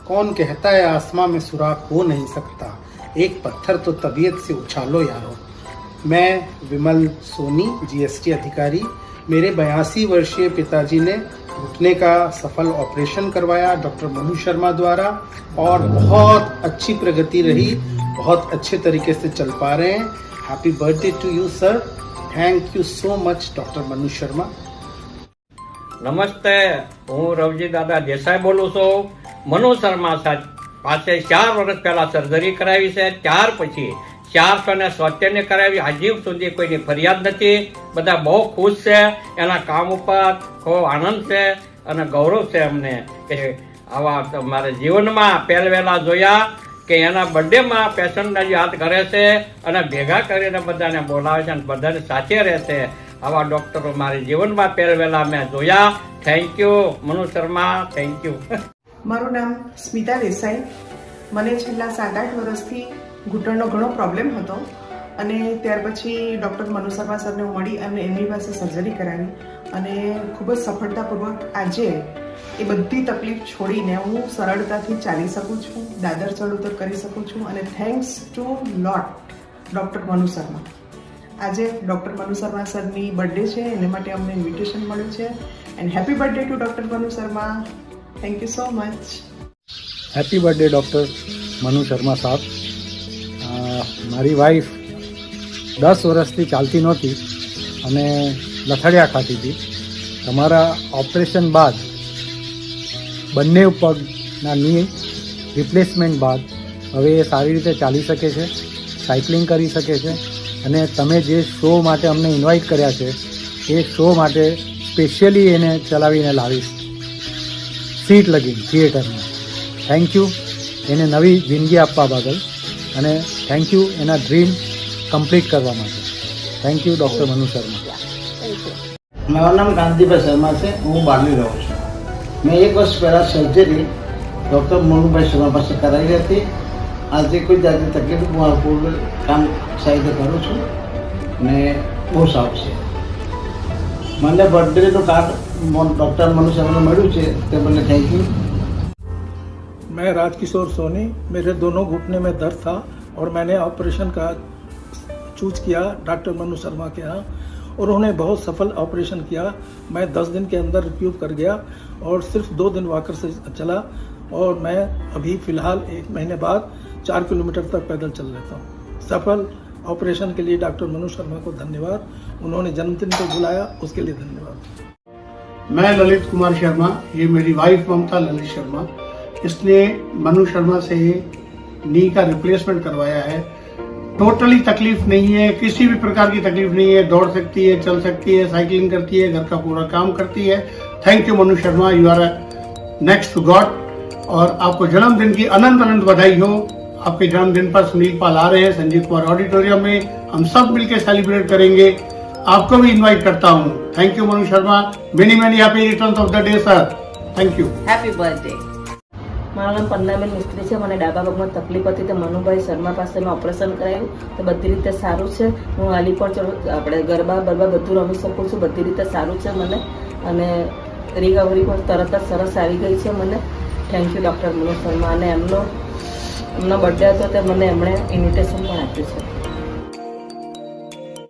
कौन कहता है आसमां में सुराख हो नहीं सकता, एक पत्थर तो तबीयत से उछालो यारो। मैं विमल सोनी, जीएसटी अधिकारी। मेरे 82 वर्षीय पिताजी ने घुटने का सफल ऑपरेशन करवाया डॉक्टर मनु शर्मा द्वारा और बहुत अच्छी प्रगति रही, बहुत अच्छे तरीके से चल पा रहे हैं। Happy birthday to you sir, thank you so much doctor Manu Sharma. નમસ્તે, હું રવજી દાદા દેસાઈ બોલું છું. મનુ શર્મા પાસે 4 વર્ષ પહેલા સર્જરી કરાવી છે. ત્યાર પછી 477 કરાવી. હજી સુધી કોઈની ફરિયાદ નથી. બધા બહુ ખુશ છે. એના કામ ઉપર ખૂબ આનંદ છે અને ગૌરવ છે અમને કે આવા મારા જીવનમાં પહેલવેલા જોયા કે એના બર્થડેમાં પેશન્ટને યાદ કરે છે અને ભેગા કરીને બધાને બોલાવે છે અને બધાને સાથે રહેશે. આવા ડોક્ટરો મારી જીવનમાં પહેલવેલા મેં જોયા. Thank you Manu Sharma, thank you. મારું નામ સ્મિતા દેસાઈ. મને છેલ્લા 7-8 વર્ષથી ઘૂંટણનો ઘણો પ્રોબ્લેમ હતો અને ત્યાર પછી ડૉક્ટર મનુ શર્મા સરને હું મળી અને એમની પાસે સર્જરી કરાવી અને ખૂબ જ સફળતાપૂર્વક આજે એ બધી તકલીફ છોડીને હું સરળતાથી ચાલી શકું છું, દાદર ચડ ઉતર કરી શકું છું અને thanks to lot doctor Manu Sharma. આજે ડૉક્ટર મનુ શર્મા સરની બર્થડે છે, એને માટે અમને ઇન્વિટેશન મળ્યું છે and happy birthday to doctor Manu Sharma. Thank you so much. Happy birthday doctor Manu Sharma साहब. મારી વાઈફ 10 વર્ષથી ચાલતી નહોતી અને લથડિયા ખાતી હતી. તમારા ઓપરેશન બાદ બંને પગના ની રિપ્લેસમેન્ટ બાદ હવે એ સારી રીતે ચાલી શકે છે, સાયકલિંગ કરી શકે છે અને તમે જે શો માટે અમને ઇન્વાઇટ કર્યા છે એ શો માટે સ્પેશિયલી એને ચલાવીને લાવીશ સીટ લગી થિયેટરમાં. થેન્ક યુ એને નવી જિંદગી આપવા બદલ અને થેન્ક યુ એના ડ્રીમ કમ્પ્લીટ કરવા માટે. Thank you doctor Manu Sharma. મારું નામ કાંતિભાઈ શર્મા છે. હું બારલી રહું છું. મેં 1 વર્ષ પહેલાં સર્જરી ડૉક્ટર મનુભાઈ શર્મા પાસે કરાવી હતી. આજે કોઈ જાતની તકલીફ હું પૂરું કામ સારી રીતે કરું છું ને બહુ સારું છે. મને બર્થડેનું કાર્ડ ડૉક્ટર મનુ શર્માને મળ્યું છે તે મને થેન્ક યુ. मैं राजकिशोर सोनी. मेरे दोनों घुटने में दर्द था और मैंने ऑपरेशन का चूज किया डॉक्टर मनु शर्मा के यहाँ और उन्होंने बहुत सफल ऑपरेशन किया. मैं 10 दिन के अंदर रिकवर कर गया और सिर्फ 2 दिन वॉकर से चला और मैं अभी फ़िलहाल 1 महीने बाद 4 किलोमीटर तक पैदल चल लेता हूँ. सफल ऑपरेशन के लिए डॉक्टर मनु शर्मा को धन्यवाद. उन्होंने जन्मदिन को बुलाया, उसके लिए धन्यवाद. मैं ललित कुमार शर्मा, ये मेरी वाइफ ममता ललित शर्मा. इसने मनु शर्मा से नी का रिप्लेसमेंट करवाया है. टोटली तकलीफ नहीं है, किसी भी प्रकार की तकलीफ नहीं है. दौड़ सकती है, चल सकती है, साइकिलिंग करती है, घर का पूरा काम करती है. Thank you Manu Sharma, you are next to God. और आपको जन्मदिन की अनंत अनंत बधाई हो. आपके जन्मदिन पर सुनील पाल आ रहे हैं संजीव कुमार ऑडिटोरियम में. हम सब मिलकर सेलिब्रेट करेंगे. आपको भी इनवाइट करता हूँ. Thank you Manu Sharma. Many many happy returns of the day sir. Thank you. Happy birthday. મારું નામ પન્નાબેન મિસ્ત્રી છે. મને ડાબા પગમાં તકલીફ હતી તો મનુભાઈ શર્મા પાસે મેં ઓપરેશન કરાવ્યું તો બધી રીતે સારું છે. હું હાલી પણ આપણે ગરબા બરબા બધું રમી શકું છું. બધી રીતે સારું છે મને અને રિકવરી પણ તરત જ સરસ આવી ગઈ છે મને. Thank you doctor Manu Sharma. અને એમનો બર્થડે હતો તે મને એમણે ઇન્વિટેશન પણ આપ્યું છે.